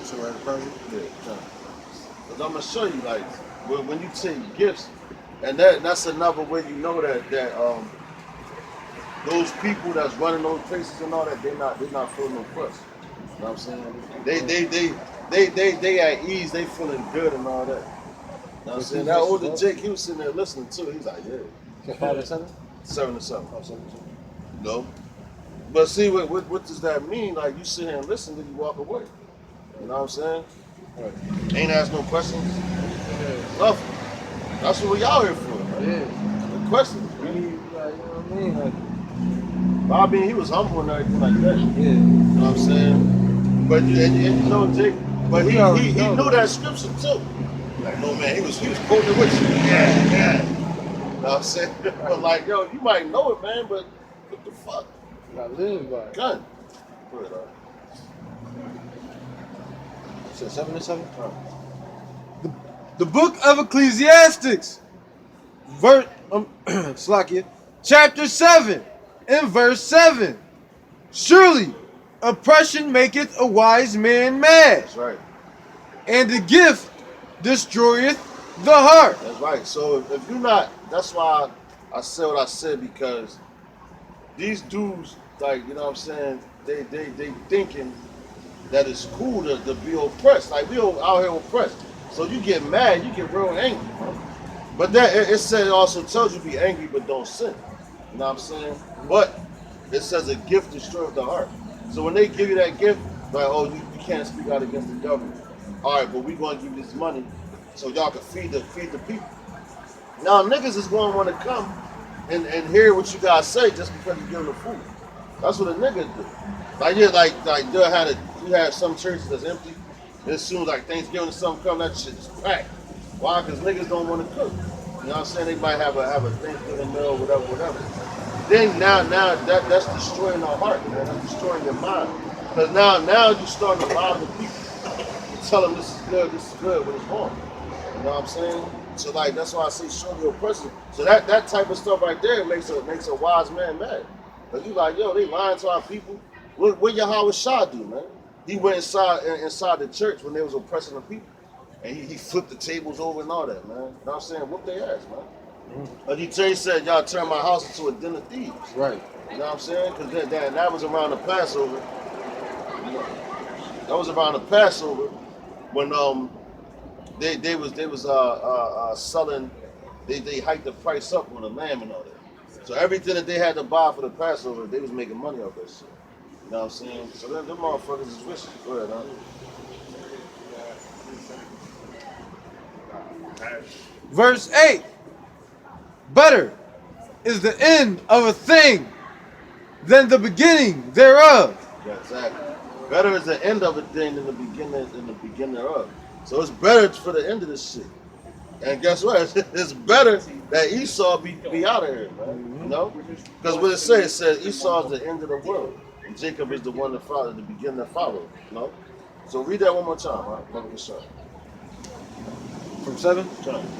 So right, person? Yeah, because I'm gonna show you like when you take gifts, and that's another way you know that those people that's running those places and all that they're not feeling oppressed. You know what I'm saying? They at ease, they feeling good and all that. You know what I'm saying? That older Jake, he was sitting there listening too. He's like, yeah. So 5 and 7? 7 and 7. Oh, 7 and 7. No. But see, what does that mean? Like, you sit here and listen, then you walk away. You know what I'm saying? Right. Ain't ask no questions. Yeah. Nothing. That's what we out here for. Right? Yeah. The questions. We Man. need, like, you know what I mean? Like, Bobby, he was humble and everything like that. yeah. You know what I'm saying? But and you know, Jake, but he knew that scripture too. Like, no man, he was quoting it with you. Yeah. You know what I'm saying? But like, yo, you might know it, man, but what the fuck? You gotta live by it. Gun. Put it on. So 7 and 7? The book of Ecclesiastics, Slakia, chapter 7, and verse 7. Surely oppression maketh a wise man mad, That's right. and the gift destroyeth the heart. That's right. So if you're not, that's why I said what I said, because these dudes, like, you know what I'm saying, they thinking that it's cool to be oppressed. Like, we out here oppressed. So you get mad, you get real angry. But that it said, it also tells you be angry but don't sin. You know what I'm saying? But it says a gift destroys the heart. So when they give you that gift, like, oh, you can't speak out against the government. All right, but we gonna give you this money so y'all can feed the people. Now niggas is gonna want to come and hear what you guys say just because you give them the food. That's what a nigga do. Like, yeah, like you have some churches that's empty. And as soon as like Thanksgiving or something come, that shit is packed. Why? Because niggas don't want to cook. You know what I'm saying? They might have a Thanksgiving meal, whatever. Then now that's destroying our heart, man. That's destroying your mind. Because now you're starting to lie to people. You tell them this is good when it's wrong. You know what I'm saying? So like that's why I say show your oppression. So that type of stuff right there makes a wise man mad. Cause you like, yo, they lying to our people. What Yahweh Shah do, man? He went inside the church when they was oppressing the people. And he flipped the tables over and all that, man. You know what I'm saying? Whoop their ass, man. Like he said, y'all turn my house into a den of thieves. Right. You know what I'm saying? Because that was around the Passover. You know, that was around the Passover when they was selling, they hiked the price up on the lamb and all that. So everything that they had to buy for the Passover, they was making money off that shit. You know what I'm saying? So them motherfuckers is wishing. Go ahead, huh? Verse 8. Better is the end of a thing than the beginning thereof. Yeah, exactly. Better is the end of a thing than the beginning thereof. So it's better for the end of this shit. And guess what? It's better that Esau be out of here, man. You know? Because what it says Esau is the end of the world. And Jacob is the one that followed, the beginning that followed. You know? So read that one more time, huh? Let me show. From 7?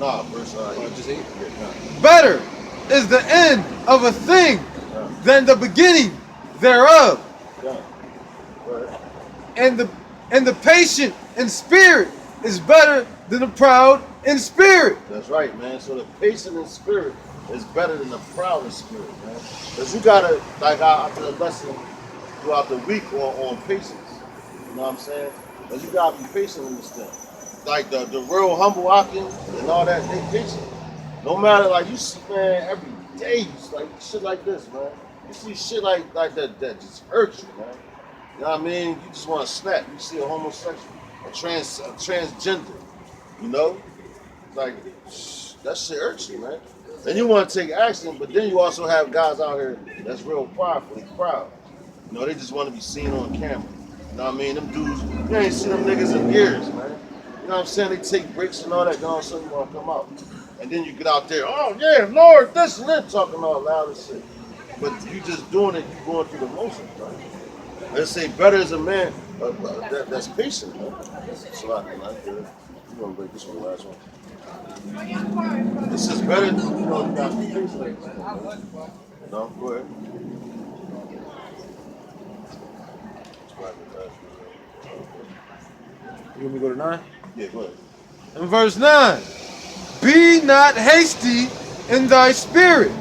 Nah, verse Just 8? yeah, Better is the end of a thing than the beginning thereof. yeah. Go ahead. And the patient in spirit is better than the proud in spirit. That's right, man. So the patient in spirit is better than the proud in spirit, man. Because you gotta, like after the lesson throughout the week on patience. You know what I'm saying? Because you gotta be patient in this thing. Like the real humble Akim and all that, they patient. No matter, like, you see, man, every day you see, like shit like this, man. You see shit like that just hurts you, man. You know what I mean? You just want to snap. You see a homosexual, a transgender, you know? Like, that shit hurts you, man. And you want to take action, but then you also have guys out here that's real prideful, they proud. You know, they just want to be seen on camera. You know what I mean? Them dudes, you ain't seen them niggas in years, man. You know what I'm saying? They take breaks and all that, then all of a sudden you want to come out. And then you get out there, oh yeah, Lord, this and that, talking all loud and shit. But you just doing it, you going through the motions, right? Let's say better as a man that's patient, man. So I like that. We're going to break this one, the last one. This is better than, you know, you got to be patient. No, go ahead. You want me to go to 9? Yeah, go ahead. In verse 9, be not hasty in thy spirit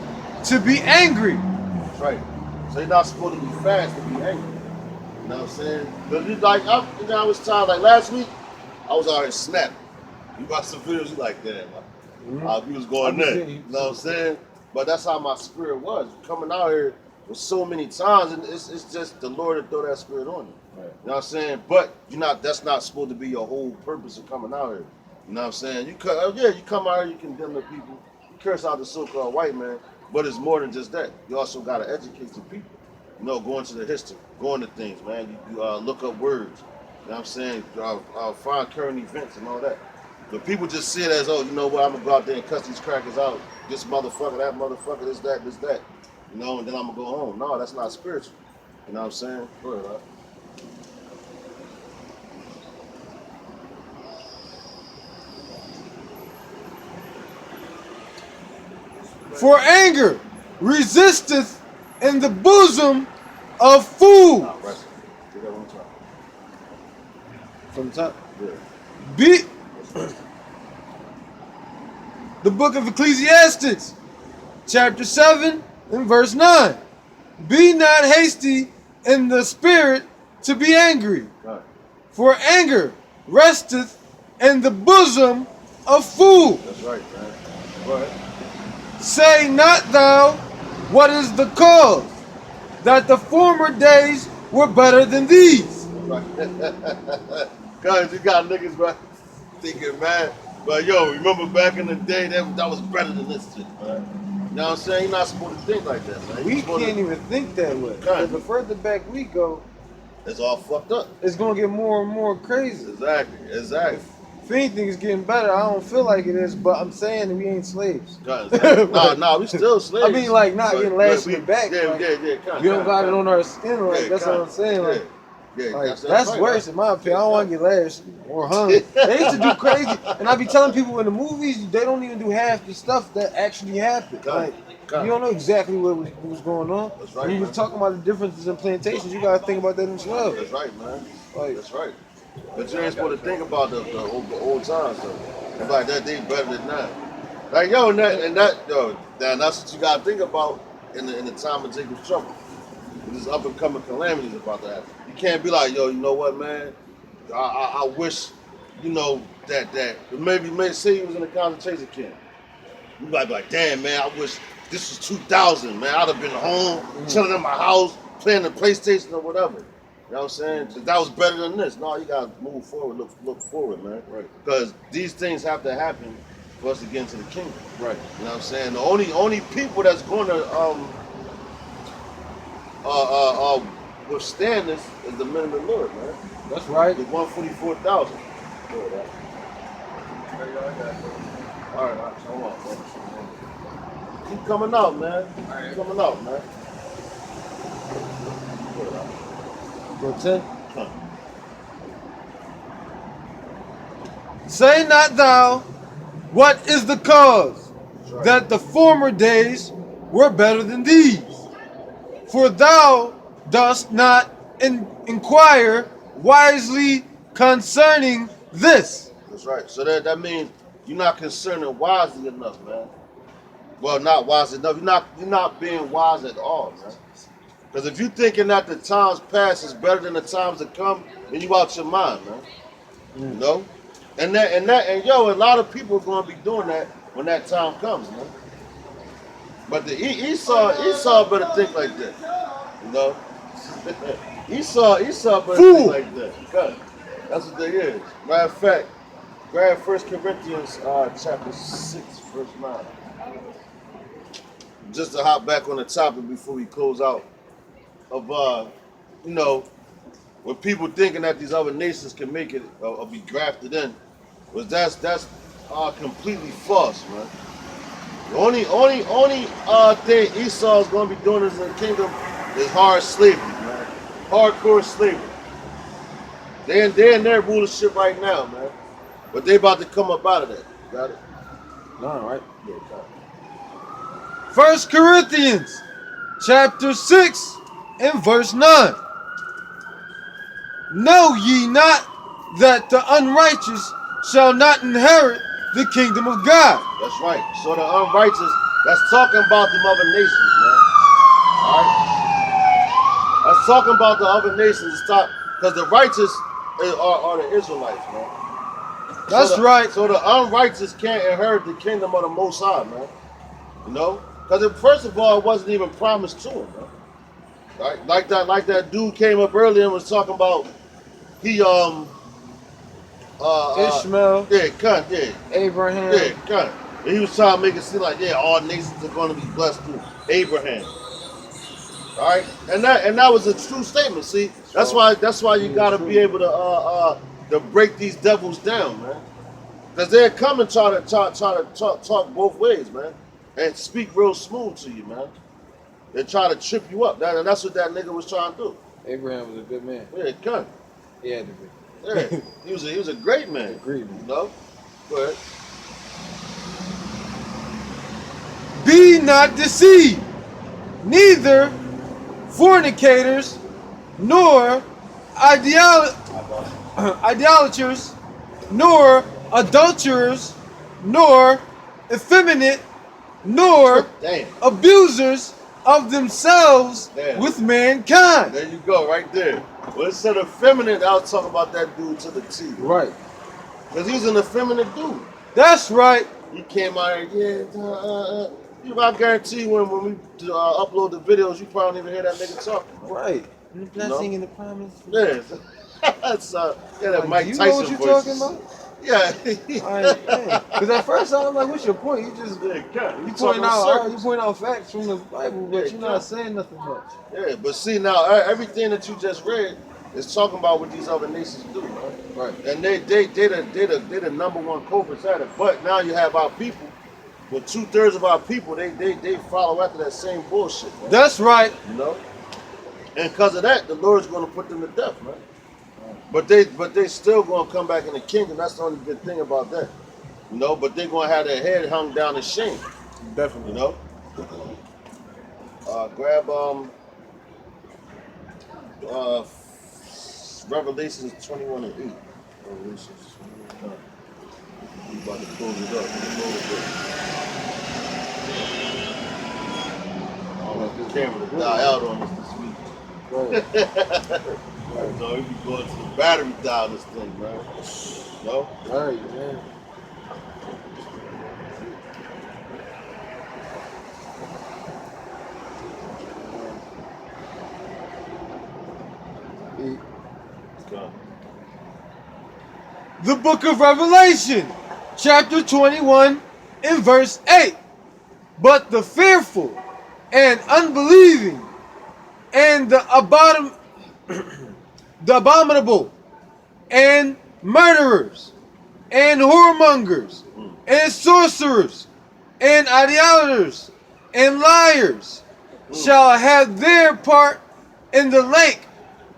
to be angry. That's right. So you're not supposed to be fast to be angry. You know what I'm saying? Because you like, I was tired. Like last week, I was out here snapping. You watch some videos, you like, damn, we was going there. You know what I'm saying? But that's how my spirit was. Coming out here with so many times, and it's just the Lord to throw that spirit on you. Right. You know what I'm saying? But that's not supposed to be your whole purpose of coming out here. You know what I'm saying? You come out here, you condemn the people, you curse out the so-called white man, but it's more than just that. You also got to educate the people. You know, go into the history, go into things, man. You look up words. You know what I'm saying? Find current events and all that. But people just see it as, oh, you know what, I'm going to go out there and cuss these crackers out. This motherfucker, that motherfucker, this, that. You know, and then I'm going to go home. No, that's not spiritual. You know what I'm saying? Go ahead, right? For anger resisteth in the bosom of fools. Nah, rest. Do that one time. From the top. Yeah. Be the book of Ecclesiastes, chapter 7 and verse 9. Be not hasty in the spirit to be angry, Right. for anger resteth in the bosom of fools. That's right, man. Go ahead. Say not thou, what is the cause, that the former days were better than these? Right. Cause you got niggas right thinking, man, but yo, remember back in the day that was better than this shit, man. You know what I'm saying? You're not supposed to think like that, man. We can't even think that way. Because the further back we go, it's all fucked up. it's gonna get more and more crazy. Exactly. If anything is getting better, I don't feel like it is, but I'm saying that we ain't slaves. Nah, we still slaves. I mean, like, not getting lashed in the back. Yeah, like, yeah. We don't got it on our skin, like, that's what I'm saying. Like, that's right, worse in my opinion. I don't want to get lashed or hung. They used to do crazy, and I be telling people in the movies they don't even do half the stuff that actually happened. Like, you don't know exactly what was going on. That's right. When you was talking about the differences in plantations, you gotta think about that as well. That's right, man. Like, that's right. But you ain't supposed to think about the old times though. It's like that they better than that. Like yo, that's what you gotta think about in the time of Jacob's trouble. This up and coming calamities about to happen. You can't be like, yo, you know what, man? I wish, you know, that maybe say you was in a concentration camp. You might be like, damn, man, I wish this was 2000, man. I'd have been home, chilling in my house, playing the PlayStation or whatever. You know what I'm saying? That was better than this. No, you gotta move forward, look forward, man. Right. Because these things have to happen for us to get into the kingdom. right. You know what I'm saying? The only people that's gonna withstand this is the men of the Lord, man. That's right. The 144,000. All right, hold on, man. Keep coming out, man. Keep coming out, man. Go 10. Say not thou, what is the cause, that the former days were better than these? For thou dost not inquire wisely concerning this. That's right. So that means you're not concerning wisely enough, man. Well, not wise enough. You're not being wise at all, man. Because if you're thinking that the times past is better than the times to come, then you out your mind, man. You know? And yo, a lot of people are gonna be doing that when that time comes, man. But the Esau better think like that. You know? Esau better think like that. Because that's what they is. Matter of fact, grab 1 Corinthians chapter 6, verse 9. Just to hop back on the topic before we close out. Of you know, when people thinking that these other nations can make it or be grafted in, was that's completely false, man. The only thing Esau is going to be doing in the kingdom is hard slavery, man. Hardcore slavery. They're in their rulership right now, man. But they about to come up out of that. Got it? No, right? Yeah, got it. 1 Corinthians chapter 6 and verse 9. Know ye not that the unrighteous shall not inherit the kingdom of God. That's right. So the unrighteous, that's talking about the other nations, man. All right? That's talking about the other nations. Because the righteous are the Israelites, man. That's right. So the unrighteous can't inherit the kingdom of the Most High, man. You know? Because first of all, it wasn't even promised to him, man. Right? Like that dude came up earlier and was talking about he Ishmael, yeah, cunt, yeah. Abraham. Yeah, cunt. And he was trying to make it seem like, yeah, all nations are going to be blessed through Abraham. All right? And that was a true statement, see? That's why you gotta be able to break these devils down, man. Because they're coming try to talk both ways, man. And speak real smooth to you, man. They try to trip you up. And that's what that nigga was trying to do. Abraham was a good man. Yeah, cunt. He had to be. Yeah. He was a great man. Agreed, man. You know? Go ahead. Be not deceived, neither fornicators, nor idolaters, nor adulterers, nor effeminate, nor Damn. abusers of themselves Damn. with mankind. There you go, right there. Well, instead of feminine, I was talking about that dude to the T. Right. Because he's an effeminate dude. That's right. He came out here, I guarantee you when we upload the videos, you probably don't even hear that nigga talking. Right. Blessing in the promise. Yeah. That's that Like, Mike do you Tyson know what you're voices. talking about? Yeah. Because at first I'm like, what's your point? You just Yeah, cut. you talking point out facts from the Bible, but Yeah, you're cut. not saying nothing much. Yeah, but see now, everything that you just read is talking about what these other nations do, man. Right. And they the number one culprits at it. But now you have our people. Well, 2/3 of our people, they follow after that same bullshit, man. That's right. You know? And because of that, the Lord's gonna put them to death, man. But they still gonna come back in the kingdom. That's the only good thing about that. You know, but they're gonna have their head hung down in shame. Definitely. You know? Grab Revelations 21 and 8. Revelations. We about to close it up. I don't want the camera to die out on us this week. Right. So we be going to the battery die on this thing, man. No? Right, man. Okay. The book of Revelation, chapter 21, in verse 8. But the fearful and unbelieving and the abominable and murderers and whoremongers and sorcerers and idolaters and liars shall have their part in the lake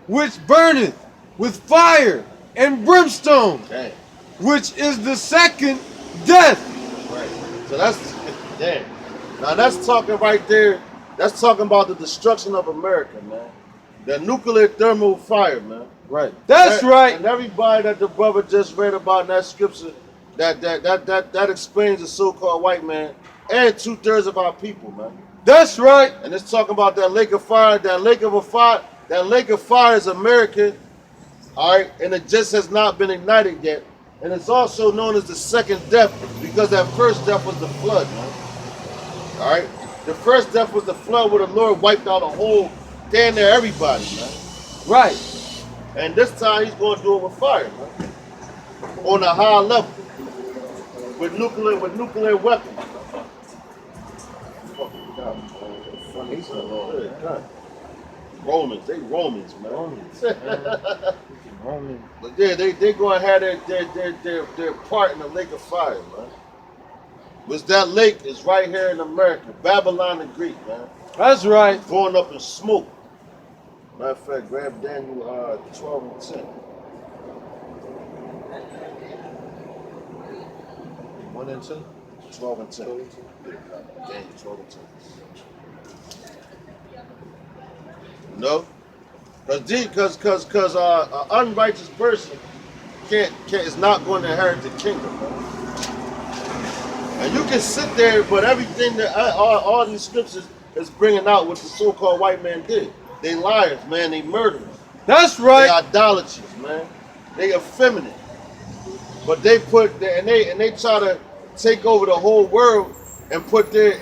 which burneth with fire and brimstone, Dang. which is the second death. Right. So that's damn. Now that's talking right there. That's talking about the destruction of America, man. The nuclear thermal fire, man. Right. That's right. And everybody that the brother just read about in that scripture, that explains the so-called white man and 2/3 of our people, man. That's right. And it's talking about that lake of fire. That lake of fire is America. All right, and it just has not been ignited yet. And it's also known as the second death because that first death was the flood, man. All right, the first death was the flood where the Lord wiped out a whole, damn near everybody, man. Right. And this time he's going to do it with fire, man. On a high level, with nuclear weapons. Romans, they Romans, man. Romans. But yeah, they gonna have their part in the lake of fire, man. Which that lake is right here in America, Babylon the Greek, man. That's right. Going up in smoke. Matter of fact, grab Daniel 12 and 10. 1 and 2. 12 and 10. 12 and 2. Daniel 12 and 10. No? Because an unrighteous person is not going to inherit the kingdom, man. And you can sit there, but everything that all these scriptures is bringing out what the so-called white man did. They liars, man. They murderers. That's right. They idolaters, man. They effeminate. But they they try to take over the whole world and put their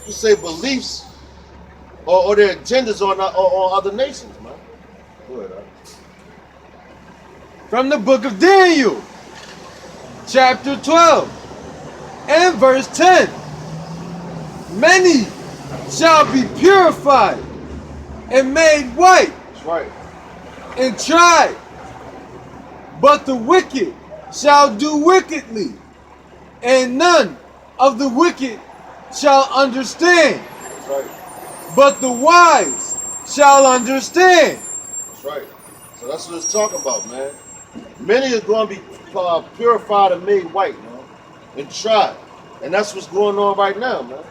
you say beliefs or their agendas on other nations, man. Go ahead, From the book of Daniel, chapter 12, and verse 10. Many shall be purified and made white That's right. and tried, but the wicked shall do wickedly, and none of the wicked shall understand, That's right. but the wise shall understand. That's right. So that's what it's talking about, man. Many are going to be purified and made white, man, and tried. And that's what's going on right now, man.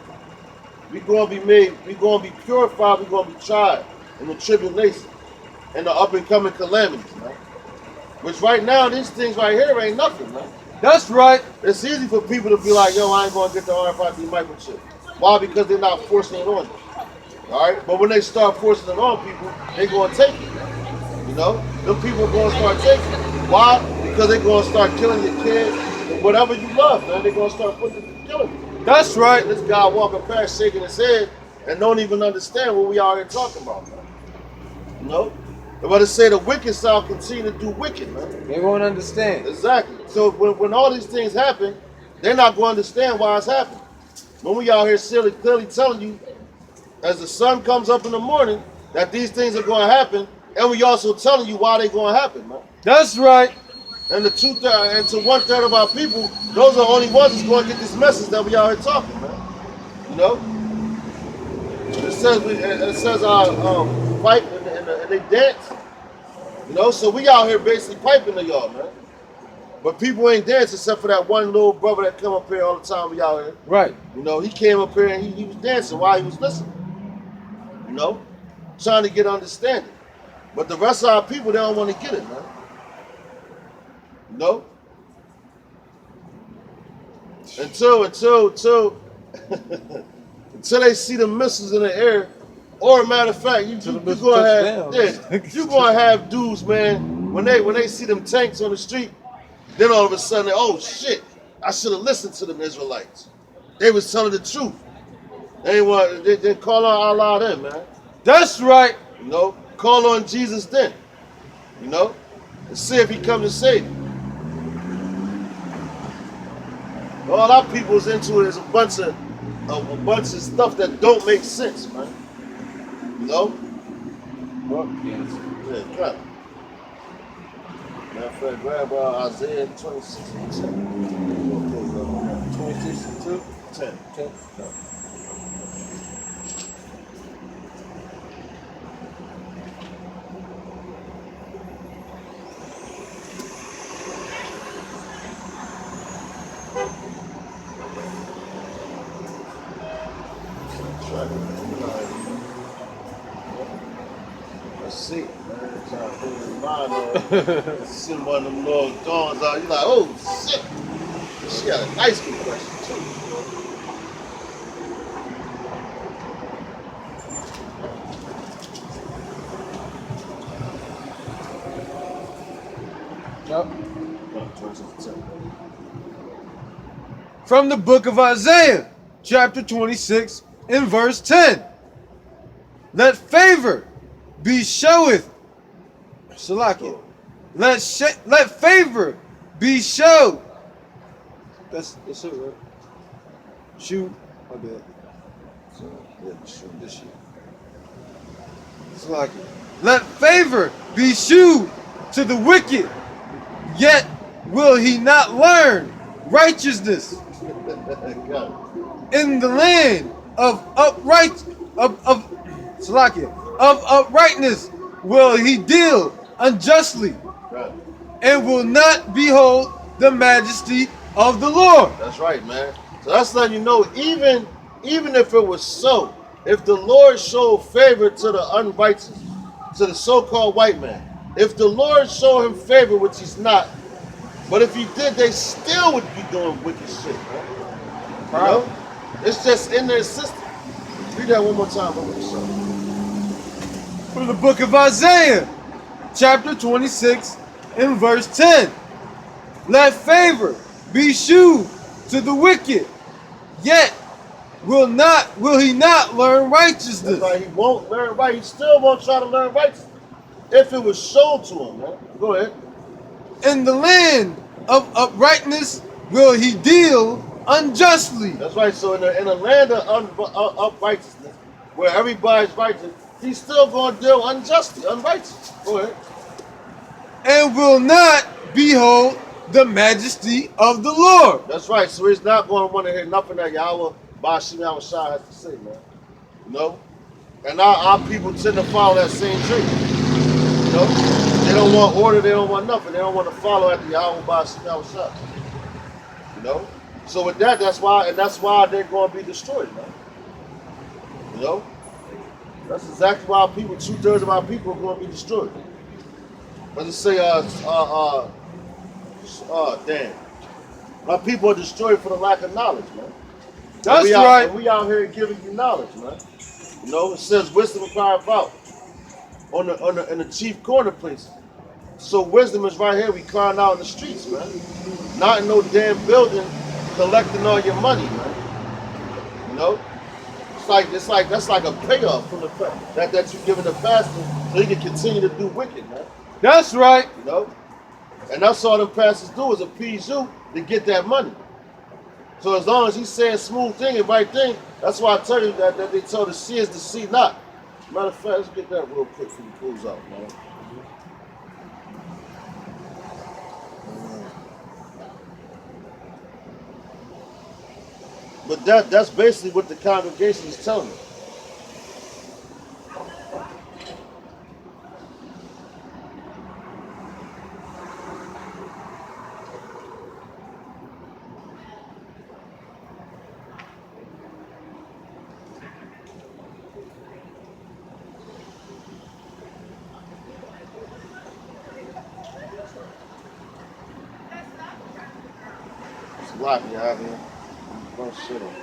We're going to be purified, we're going to be tried in the tribulation and the up and coming calamities, man. Which right now, these things right here ain't nothing, man. That's right. It's easy for people to be like, yo, I ain't going to get the RFID microchip. Why? Because they're not forcing it on them. All right? But when they start forcing it on people, they're going to take it. You know? Them people are going to start taking it. Why? Because they're going to start killing your kids and whatever you love, man. They're going to start putting it to killing you. That's right. And this guy walking past shaking his head and don't even understand what we out here talking about, man. You know? But it say the wicked shall continue to do wicked, man. They won't understand. Exactly. So when all these things happen, they're not going to understand why it's happening. When we out here clearly telling you, as the sun comes up in the morning, that these things are going to happen, and we also telling you why they're going to happen, man. That's right. And to 1/3 of our people, those are the only ones that's going to get this message that we out here talking, man. You know? It says pipe and they dance. You know, so we out here basically piping to y'all, man. But people ain't dancing except for that one little brother that come up here all the time we out here. Right. You know, he came up here and he was dancing while he was listening. You know? Trying to get understanding. But the rest of our people, they don't want to get it, man. You know? Until until they see the missiles in the air, or a matter of fact, you're gonna have dudes, man, when they see them tanks on the street, then all of a sudden, oh shit, I should have listened to them Israelites. They was telling the truth. They didn't call on Allah then, man. That's right. You know, call on Jesus then. You know, and see if he comes to save you. All our people's into it is a bunch of stuff that don't make sense, man. You know? Well, yes. Yeah, come. Matter of fact, grab Isaiah 26 and 10. Okay, bro. 26 and 2? 10. 10. No. Let's see, man. Trying to put his mind on. Send one of them little dawns out. You're like, oh shit. She got a nice good question too. Yep. From the book of Isaiah, chapter 26, and verse 10. Let favor be showeth. Salakia. Let favor be showed. That's it, right? Shoot. My bad. So, yeah, shoot this shit. Salakia. Let favor be shewed to the wicked, yet will he not learn righteousness in the land of uprightness will he deal unjustly, and will not behold the majesty of the Lord. That's right, man. So that's letting you know, even if it was so, if the Lord showed favor to the unrighteous, to the so-called white man. If the Lord showed him favor, which he's not, but if he did, they still would be doing wicked shit, man. You know? It's just in their system. Read that one more time, bro. From the book of Isaiah, chapter 26 and verse 10. Let favor be shewed to the wicked, yet will he not learn righteousness. That's right, he won't learn right. He still won't try to learn righteousness. If it was shown to him, man. Go ahead. In the land of uprightness will he deal unjustly. That's right. So in a land of unrighteousness, where everybody's righteous, he's still going to deal unjustly, unrighteous. Go ahead. And will not behold the majesty of the Lord. That's right. So he's not going to want to hear nothing that Yahweh Bashim Yahushua has to say, man. You know? And our people tend to follow that same tree. You know? They don't want order, they don't want nothing. They don't want to follow after Yahweh Bashim Yahushua. You know? So with that, that's why they're going to be destroyed, man. You know? That's exactly why people, 2/3 of our people are going to be destroyed. Let's just say, damn. My people are destroyed for the lack of knowledge, man. That's right. We out here giving you knowledge, man. You know, it says wisdom acquired about in the chief corner place. So wisdom is right here. We crying out in the streets, man. Not in no damn building collecting all your money, man. You know, it's like that's like a payoff from the that you're giving the pastor so he can continue to do wicked, man. That's right. You know, and that's all the pastors do is appease you to get that money. So as long as he's saying smooth thing and right thing, that's why I tell you that they tell the seers to see not. Matter of fact, let's get that real quick before he pulls out, man. But that's basically what the congregation is telling me. It's a lot, you have here. Don't shit on.